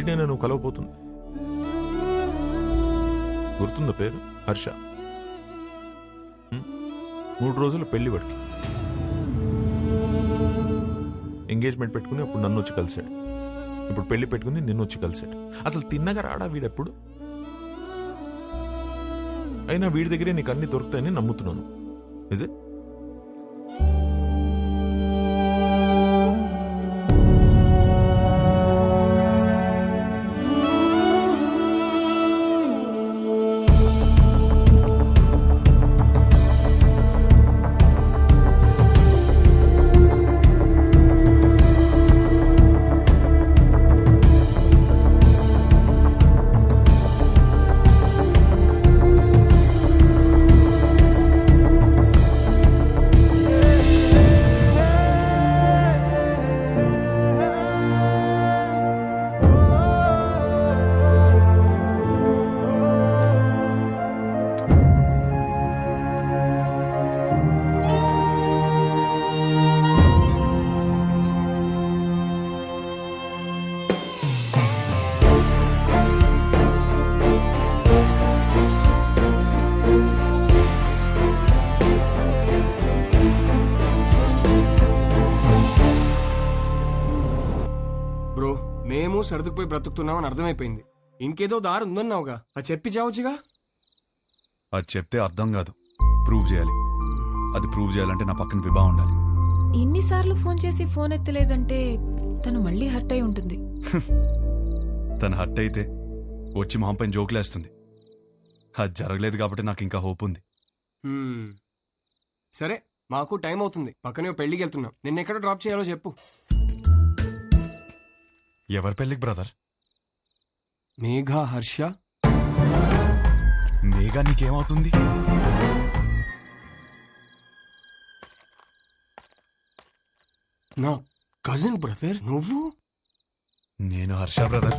వీడినే నువ్వు కలవపోతుంది. గుర్తుందా పేరు? హర్ష. 3 రోజులు పెళ్లి వాడికి. ఎంగేజ్మెంట్ పెట్టుకుని అప్పుడు నన్ను వచ్చి కలిశాడు. ఇప్పుడు పెళ్లి పెట్టుకుని నిన్ను వచ్చి కలిశాడు. అసలు తిన్నగా రాడా వీడెప్పుడు? అయినా వీడి దగ్గరే నీకు అన్ని దొరుకుతాయని నమ్ముతున్నాను. Is it? మేము సర్దుకుపోయి బ్రతుకుతున్నామని అర్థమైపోయింది. ఇంకేదో దారి ఉందన్నావుగా, అది చెప్పి చావచ్చుగా. అది చెప్తే అర్థం కాదు, ప్రూవ్ చేయాలి. అది ప్రూవ్ చేయాలంటే నా పక్కన విభా ఉండాలి. ఇన్నిసార్లు ఫోన్ చేసి ఫోన్ ఎత్తలేదంటే తను మళ్ళీ హర్ట్ అయి ఉంటుంది. తను హర్ట్ అయితే వచ్చి మొహం పైన జోకులేస్తుంది. అది జరగలేదు కాబట్టి నాకు ఇంకా హోప్ ఉంది. సరే, మాకు టైం అవుతుంది. పక్కనే పెళ్లికి వెళ్తున్నాం. నిన్నెక్కడ డ్రాప్ చేయాలో చెప్పు. ఎవరి పెళ్ళికి బ్రదర్? మేఘా, హర్ష. మేఘా నీకేమవుతుంది? నా కజిన్ బ్రదర్ నువ్వు. నేను హర్ష బ్రదర్.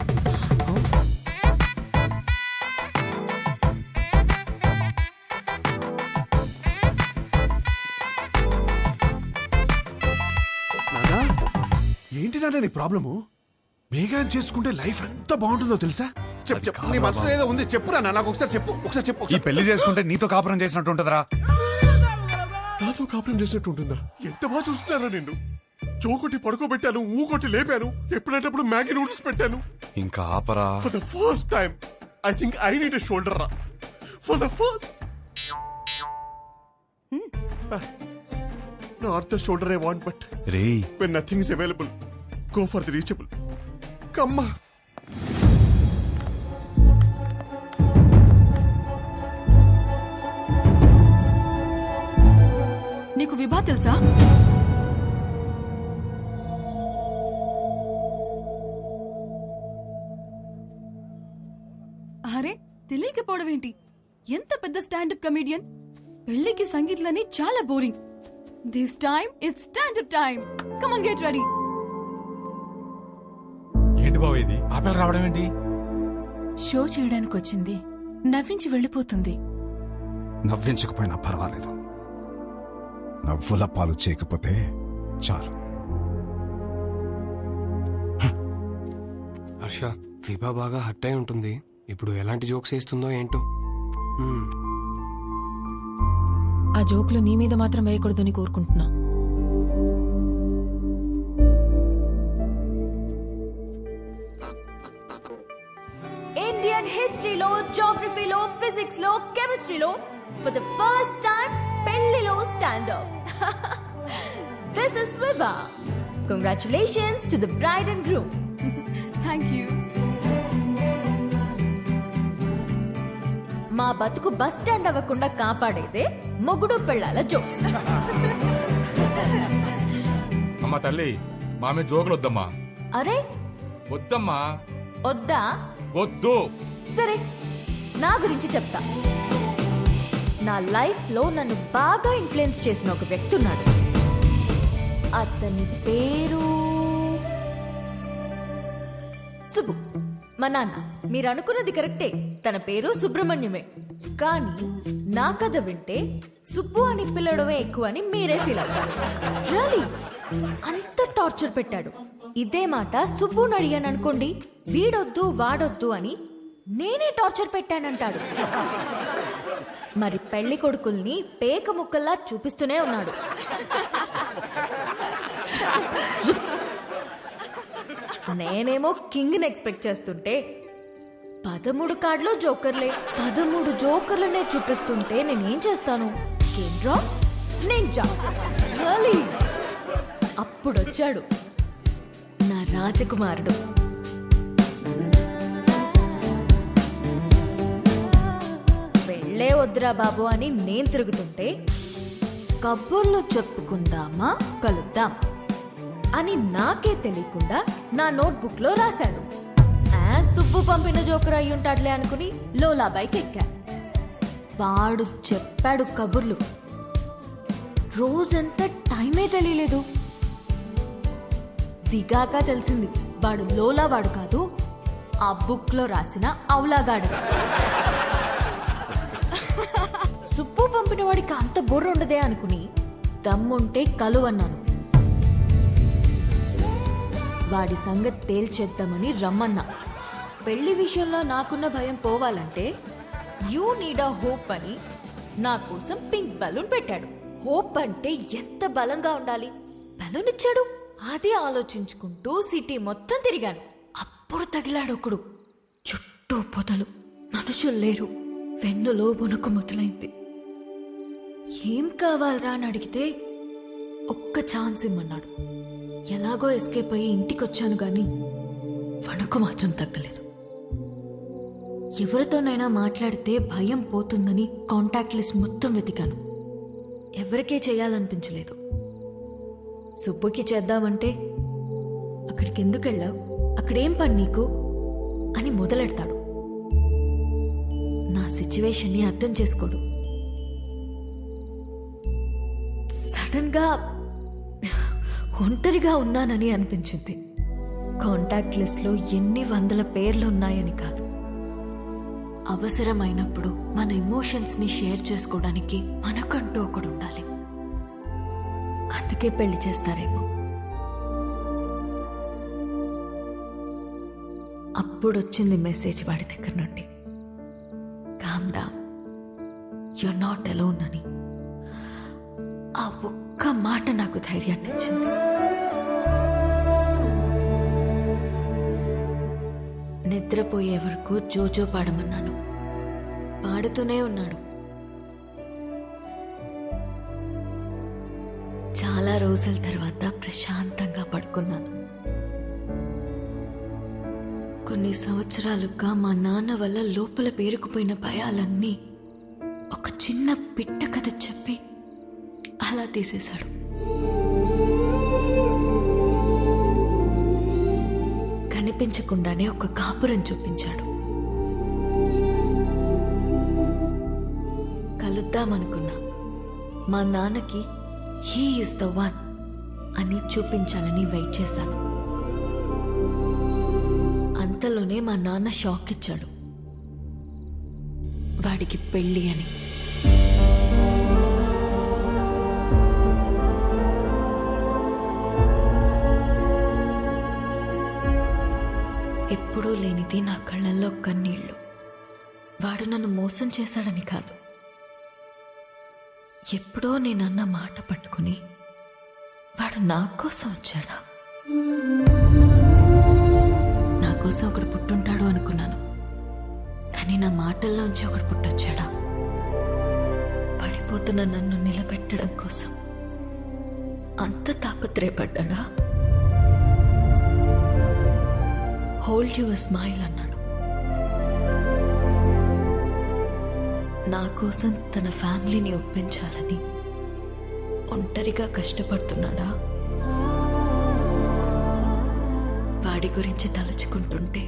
నానా, ఏంటి నాన్న నీ ప్రాబ్లము? మేఘాన్ని చేసుకుంటే లైఫ్ ఎంత బాగుంటుందో తెలుసా? చెప్పు, నీ మనసులో ఏదో ఉంది, చెప్పురా నాకు ఒకసారి చెప్పు. ఈ పెళ్లి చేసుకుంటే నీతో కాపురం చేసినట్టు ఉంటుందిరా. నాతో కాపురం చేసినట్టు ఉంటుందా? ఎంత బాగా చూస్తున్నారా నిన్ను. చోకొట్టి పడుకోబెట్టాను, ఊకొట్టి లేపాను, ఎప్పుడేటప్పుడు మ్యాగీ నూడిల్స్ పెట్టాను. ఇంకా ఆపరా. For the first time I think I need a shoulder రా. For the first not the shoulder I want, but రేయ్, when nothing is available, go for the reachable. కమ్మా. నీకు విభా తెలుసా? అరే, తెలియకపోవడం ఏంటి? ఎంత పెద్ద స్టాండప్ కమెడియన్. పెళ్లికి సంగీత్లని చాలా boring. This time it's stand up time. Come on, get ready. ఏంటి బావ ఇది? ఆపేలు రావడం ఏంటి? షో చేయడానికి వచ్చింది, నవ్వించి వెళ్ళిపోతుంది. నవ్వించకపోయినా పర్వాలేదు, నవ్వుల పాలు చేయకపోతే చాలు. హర్ష, విభా బాగా హర్ట్ అయి ఉంటుంది. ఇప్పుడు ఎలాంటి జోక్స్ వేస్తుందో ఏంటో. ఆ జోకులు నీ మీద మాత్రం వేయకూడదని కోరుకుంటున్నా. ఇండియన్ హిస్టరీలో, జాగ్రఫీలో, ఫిజిక్స్ లో, కెమిస్ట్రీలో ఫర్ ద ఫస్ట్ టైం పెళ్లిలో standup. This is Vibha. Congratulations to the bride and groom. Thank you. మా బతుకు బస్ స్టాండ్ అవ్వకుండా కాపాడేదే మొగుడు పెళ్ళాల జోక్స్. అమ్మా తల్లి, మామే జోకులు వద్దమ్మా. అరే వద్దమ్మా. వద్దా? వద్దు. సరే, నా గురించి చెప్తా. నా లైఫ్ లో నన్ను బాగా ఇన్ఫ్లుయెన్స్ చేసిన ఒక వ్యక్తి ఉన్నాడు. అతని పేరు సుబ్బు. మా నాన్న. మీరు అనుకున్నది కరెక్టే, తన పేరు సుబ్రహ్మణ్యమే. కానీ నా కథ వింటే సుబ్బు అని పిలవడమే ఎక్కువ అని మీరే ఫీల్ అవుతారు. రియలీ అంత టార్చర్ పెట్టాడు. ఇదే మాట సుబ్బుని అడిగాను అనుకోండి, వీడొద్దు వాడొద్దు అని నేనే టార్చర్ పెట్టానంటాడు. మరి పెళ్లి కొడుకుల్ని పేక ముక్కల్లా చూపిస్తూనే ఉన్నాడు. నేనేమో కింగ్ని ఎక్స్పెక్ట్ చేస్తుంటే 13 కార్డులో జోకర్లే, 13 జోకర్లనే చూపిస్తుంటే నేనేం చేస్తాను? కేంద్రా నేను జాలి. అప్పుడొచ్చాడు నా రాజకుమారుడు. పెళ్ళే వద్దురా బాబు అని నేను తిరుగుతుంటే కబుర్లు చెప్పుకుందామా కలుద్దాం అని నాకే తెలియకుండా నా నోట్బుక్ లో రాశాడు. సుబ్బు పంపిన జోకర్ అయి ఉంటాడులే అనుకుని లోలా బైక్ ఎక్కా. వాడు చెప్పాడు కబుర్లు. రోజంతా టైమే తెలియలేదు. దిగాక తెలిసింది వాడు లోలా వాడు కాదు, ఆ బుక్ లో రాసిన అవులాగాడు. సుబ్బు పంపిన వాడికి అంత బుర్ర ఉండదే అనుకుని దమ్ముంటే కలువన్నాను. వాడి సంగతి తేల్చేద్దామని రమ్మన్నా. పెళ్లి విషయంలో నాకున్న భయం పోవాలంటే యూ నీడ్ అ హోప్ అని నా కోసం పింక్ బలూన్ పెట్టాడు. హోప్ అంటే ఎంత బలంగా ఉండాలి. బలూన్ ఇచ్చాడు. అది ఆలోచించుకుంటూ సిటీ మొత్తం తిరిగాను. అప్పుడు తగిలాడు ఒకడు. చుట్టూ పొదలు, మనుషులు లేరు. వెన్నులో వణుకు మొదలైంది. ఏం కావాలరా అని అడిగితే ఒక్క ఛాన్స్ ఇమ్మన్నాడు. ఎలాగో ఎస్కేప్ అయ్యి ఇంటికొచ్చాను గాని వణుకు మాత్రం తగ్గలేదు. ఎవరితోనైనా మాట్లాడితే భయం పోతుందని కాంటాక్ట్ లిస్ట్ మొత్తం వెతికాను. ఎవరికే చేయాలనిపించలేదు. సుబ్బుకి చేద్దామంటే అక్కడికి ఎందుకు వెళ్ళావు, అక్కడేం పని నీకు అని మొదలెడతాడు. నా సిచ్యువేషన్ని అర్థం చేసుకోడు. సడన్ గా ఒంటరిగా ఉన్నానని అనిపించింది. కాంటాక్ట్ లిస్ట్ లో ఎన్ని వందల పేర్లు ఉన్నాయని కాదు, అవసరమైనప్పుడు మన ఎమోషన్స్ ని షేర్ చేసుకోవడానికి మనకంటూ ఒకడు ఉండాలి. అందుకే పెళ్లి చేస్తారేమో. అప్పుడొచ్చింది మెసేజ్ వాడి దగ్గర నుండి, calm down, you're not alone అని. ఆ ఒక్క మాట నాకు ధైర్యాన్ని ఇచ్చింది. నిద్రపోయే వరకు జోజో పాడమన్నాను. పాడుతూనే ఉన్నాడు. చాలా రోజుల తర్వాత ప్రశాంతంగా పడుకున్నాను. కొన్ని సంవత్సరాలుగా మా నాన్న వల్ల లోపల పేరుకుపోయిన భయాలన్నీ ఒక చిన్న పిట్ట కథ చెప్పి అలా తీసేశాడు. కనిపించకుండానే ఒక కాపురం చూపించాడు. కలుద్దామనుకున్నా. మా నాన్నకి హీ ఈజ్ ద వన్ అని చూపించాలని వెయిట్ చేశాను. అంతలోనే మా నాన్న షాక్ ఇచ్చాడు. వాడికి పెళ్ళి అని. ఎప్పుడూ లేనిది నా కళ్ళల్లో కన్నీళ్లు. వాడు నన్ను మోసం చేశాడని కాదు, ఎప్పుడో నేనన్న మాట పట్టుకుని వాడు నా కోసం వచ్చాడా? నా కోసం ఒకడు పుట్టుంటాడు అనుకున్నాను, కానీ నా మాటల్లోంచి ఒకడు పుట్టొచ్చాడా? పడిపోతున్న నన్ను నిలబెట్టడం కోసం అంత తాపత్రయపడ్డా? హోల్డ్ యువర్ స్మైల్ అన్నాడు. నా కోసం తన ఫ్యామిలీని ఒప్పించాలని ఒంటరిగా కష్టపడుతున్నాడా? వాడి గురించి తలుచుకుంటుంటే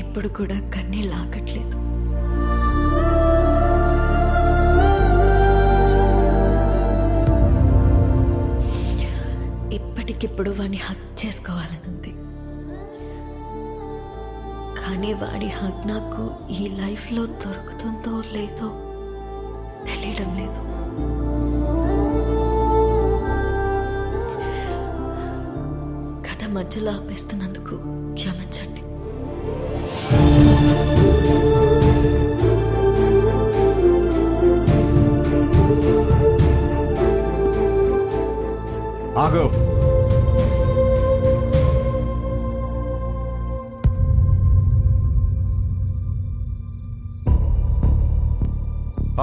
ఎప్పుడు కూడా కన్నీళ్ళు ఆగట్లేదు. ఇప్పటికిప్పుడు వాడిని హక్ చేసుకోవాలనుంది, కానీ వాడి హక్ నాకు ఈ లైఫ్లో దొరుకుతుందో లేదో తెలియడం లేదు. గత మధ్యలో ఆపేస్తున్నందుకు క్షమించండి. ఆగు.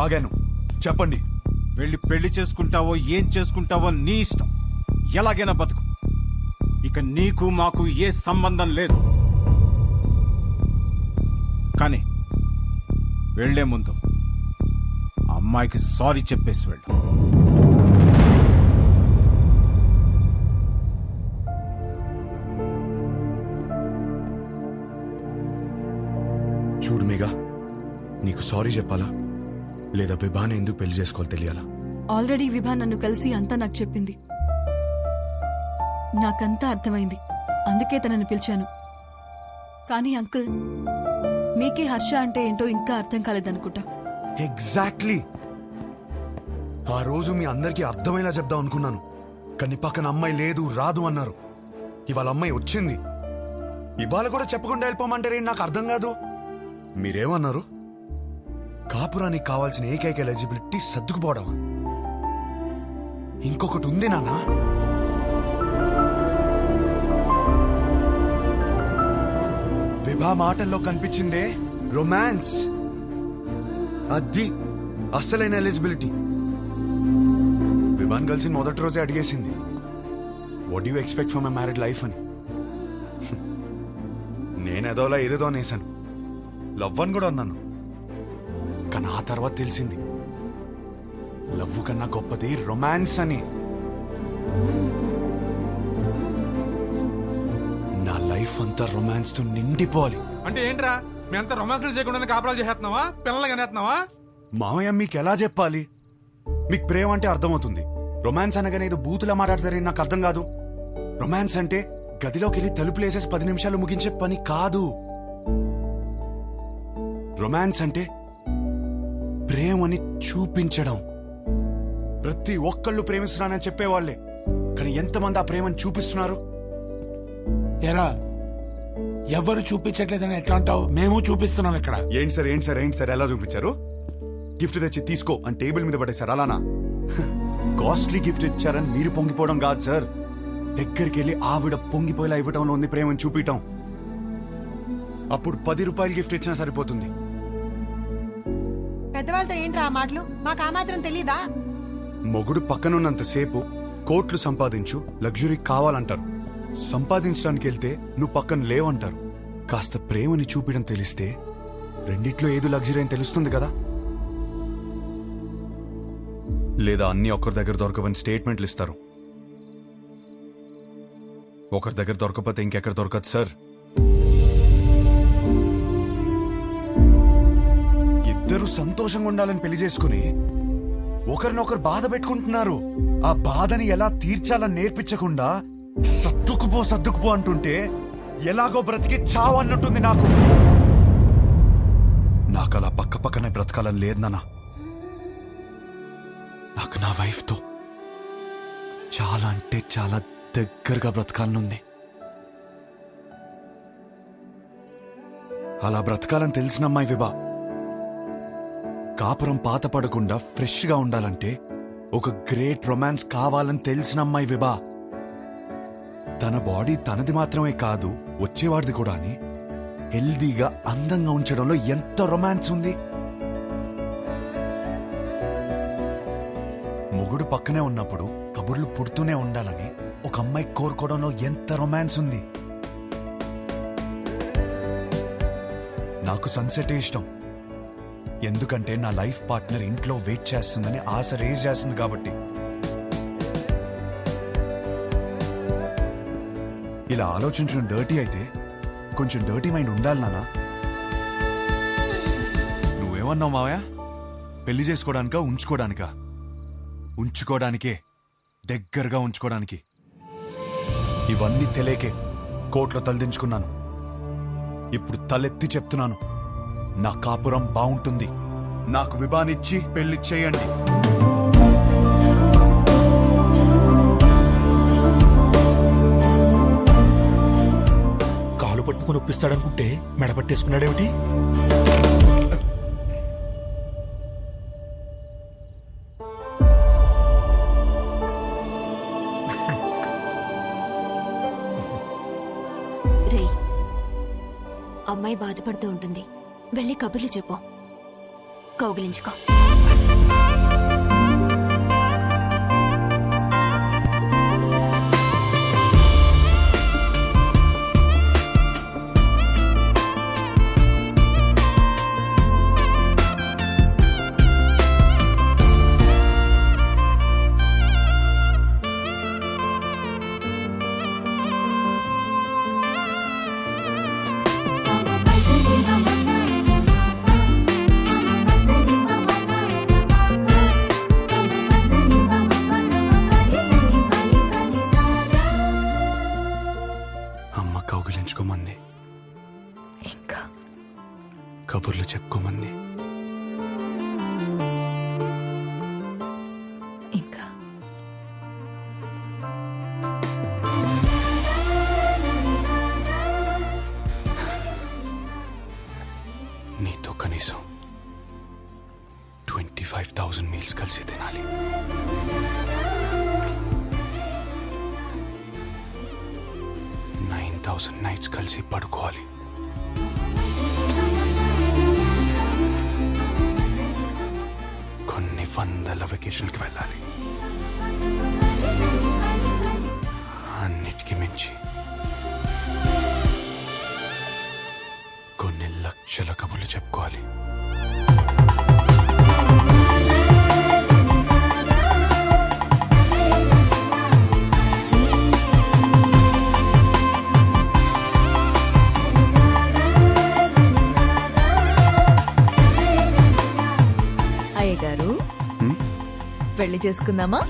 ఆగాను, చెప్పండి. వెళ్ళి పెళ్లి చేసుకుంటావో ఏం చేసుకుంటావో నీ ఇష్టం. ఎలాగైనా బతుకు. ఇక నీకు మాకు ఏ సంబంధం లేదు. కానీ వెళ్లే ముందు అమ్మాయికి సారీ చెప్పేసి వెళ్ళు. చూడు మేఘా, నీకు సారీ చెప్పాలా లేదా విభాని ఎందుకు పెళ్లి చేసుకోవాలి తెలియాలా? ఆల్రెడీ విభా నన్ను కలిసి అంతా నాకు చెప్పింది. నాకంతా అర్థమైంది. అందుకే తనని పిలిచాను. కానీ అంకుల్, మీకే హర్ష అంటే ఏంటో ఇంకా అర్థం కాలేదనుకుంటా. ఎగ్జాక్ట్లీ. ఆ రోజు మీ అందరికీ అర్థమయ్యేలా చెప్దాం అనుకున్నాను, కానీ పక్కన అమ్మాయి లేదు, రాదు అన్నారు. ఇవాళ అమ్మాయి వచ్చింది. ఇవాళ కూడా చెప్పకుండా వెళ్ళిపోమంటారే, నాకు అర్థం కాదు. మీరేమన్నారు? కాపురానికి కావాల్సిన ఏకైక ఎలిజిబిలిటీ సర్దుకుపోవడమా? ఇంకొకటి ఉంది నాన్న. విభా మాటల్లో కనిపించిందే రొమాన్స్. అది అస్సలైన ఎలిజిబిలిటీ. విభాన్ కలిసి మొదటి రోజే అడిగేసింది, what you expect from my married life అని. నేనేదోలా ఏదేదో అనేసాను, లవ్ అని కూడా అన్నాను. కానీ ఆ తర్వాత తెలిసింది, లవ్ కన్నా గొప్పది రొమాన్స్ అని. నా లైఫ్ అంతా రొమాన్స్ తో నిండిపోవాలి. అంటే ఏంట్రా, మీ అంతా రొమాన్స్లు చేయకుండా కాపురాలు చేస్తున్నావా, పిల్లలు కనేస్తున్నావా? మామయ్య, మీకు ఎలా చెప్పాలి? మీకు ప్రేమ అంటే అర్థమవుతుంది. రొమాన్స్ అనగానే ఏదో బూతులా మాట్లాడతారని నాకు అర్థం కాదు. రొమాన్స్ అంటే గదిలోకి వెళ్ళి తలుపులేసేసి 10 నిమిషాలు ముగించే పని కాదు. రొమాన్స్ అంటే ప్రేమని చూపించడం. ప్రతి ఒక్కళ్ళు ప్రేమిస్తున్నానని చెప్పేవాళ్లే, కానీ ఎంతమంది ఆ ప్రేమని చూపిస్తున్నారు? ఎరా, ఎవరు చూపించట్లేదని ఎట్లా అంటావు? మేము చూపిస్తున్నాం ఇక్కడ. ఏంటి సార్, ఏంటి సార్, ఏంటి సార్, ఎలా చూపించారు? గిఫ్ట్ తెచ్చి తీసుకో అని టేబుల్ మీద పడేశారు, అలానా? కాస్ట్లీ గిఫ్ట్ ఇచ్చారని మీరు పొంగిపోవడం కాదు సార్. దగ్గరికి వెళ్ళి ఆవిడ పొంగిపోయేలా ఇవ్వటంలో ఉంది ప్రేమని చూపించటం. అప్పుడు 10 రూపాయలు గిఫ్ట్ ఇచ్చినా సరిపోతుంది. పెద్దవాళ్ళతో ఏంట్రా ఆ మాటలు? మాకు ఆ మాత్రం తెలీదా? మొగుడు పక్కనున్నంతసేపు కోట్లు సంపాదించు, లగ్జరీ కావాలంటారు. సంపాదించడానికి వెళ్తే నువ్వు పక్కన లేవంటారు. కాస్త ప్రేమని చూపించడం తెలిస్తే రెండిట్లో ఏదో లగ్జరీ అని తెలుస్తుంది కదా. లేదా అన్ని ఒకరి దగ్గర దొరకవని స్టేట్మెంట్లు ఇస్తారు. ఒకరి దగ్గర దొరకపోతే ఇంకెక్కడ దొరకదు సార్. ఇద్దరు సంతోషంగా ఉండాలని పెళ్లి చేసుకుని ఒకరినొకరు బాధ పెట్టుకుంటున్నారు. ఆ బాధని ఎలా తీర్చాలని నేర్పించకుండా సర్దుకుపో అంటుంటే ఎలాగో బ్రతికి చావు అన్నట్టుంది నాకు. నాకు అలా పక్క పక్కనే బ్రతకాలని లేదు నాన్న. నాకు నా వైఫ్తో చాలా అంటే చాలా దగ్గరగా బ్రతకాలనుంది. అలా బ్రతకాలని తెలిసిన అమ్మాయి విభా. కాపురం పాత పడకుండా ఫ్రెష్ గా ఉండాలంటే ఒక గ్రేట్ రొమాన్స్ కావాలని తెలిసిన అమ్మాయి విభా. తన బాడీ తనది మాత్రమే కాదు, వచ్చేవాడిది కూడా అని హెల్దీగా అందంగా ఉంచడంలో ఎంత రొమాన్స్ ఉంది. మొగుడు పక్కనే ఉన్నప్పుడు కబుర్లు పుడుతూనే ఉండాలని ఒక అమ్మాయి కోరుకోవడంలో ఎంత రొమాన్స్ ఉంది. నాకు సన్సెట్ ఇష్టం, ఎందుకంటే నా లైఫ్ పార్ట్నర్ ఇంట్లో వెయిట్ చేస్తుందని ఆశ రేజ్ చేస్తుంది కాబట్టి. ఇలా ఆలోచించడం డర్టీ అయితే కొంచెం డర్టీ మైండ్ ఉండాలి నాన్న. నువ్వేమన్నావు మావయ్య? పెళ్లి చేసుకోవడానికా ఉంచుకోవడానికా? ఉంచుకోవడానికే, దగ్గరగా ఉంచుకోవడానికి. ఇవన్నీ తెలియకే కోర్టులో తలదించుకున్నాను. ఇప్పుడు తలెత్తి చెప్తున్నాను, నా కాపురం బాగుంటుంది. నాకు విభానిచ్చి పెళ్లి చేయండి. పట్టుకుని ఒప్పిస్తాడనుకుంటే మెడపట్టేసుకున్నాడేమిటి? రే, అమ్మాయి బాధపడుతూ ఉంటుంది, వెళ్ళి కబుర్లు చెప్పు, కౌగిలించుకో. అమ్మ కౌగిలించుకోమంది, ఇంకా కబుర్లు చెప్పుకోమంది. ఇంకా నీతో కనీసం 25,000 మీల్స్ కలిసి తినాలి. నైట్స్ కలిసి పడుకోవాలి. కొన్ని వందల వెకేషన్కి వెళ్ళాలి. అన్నిటికీ మించి కొన్ని లక్షల కబుర్లు చెప్పుకోవాలి. అయ్య గారు, పెళ్లి చేసుకుందామా?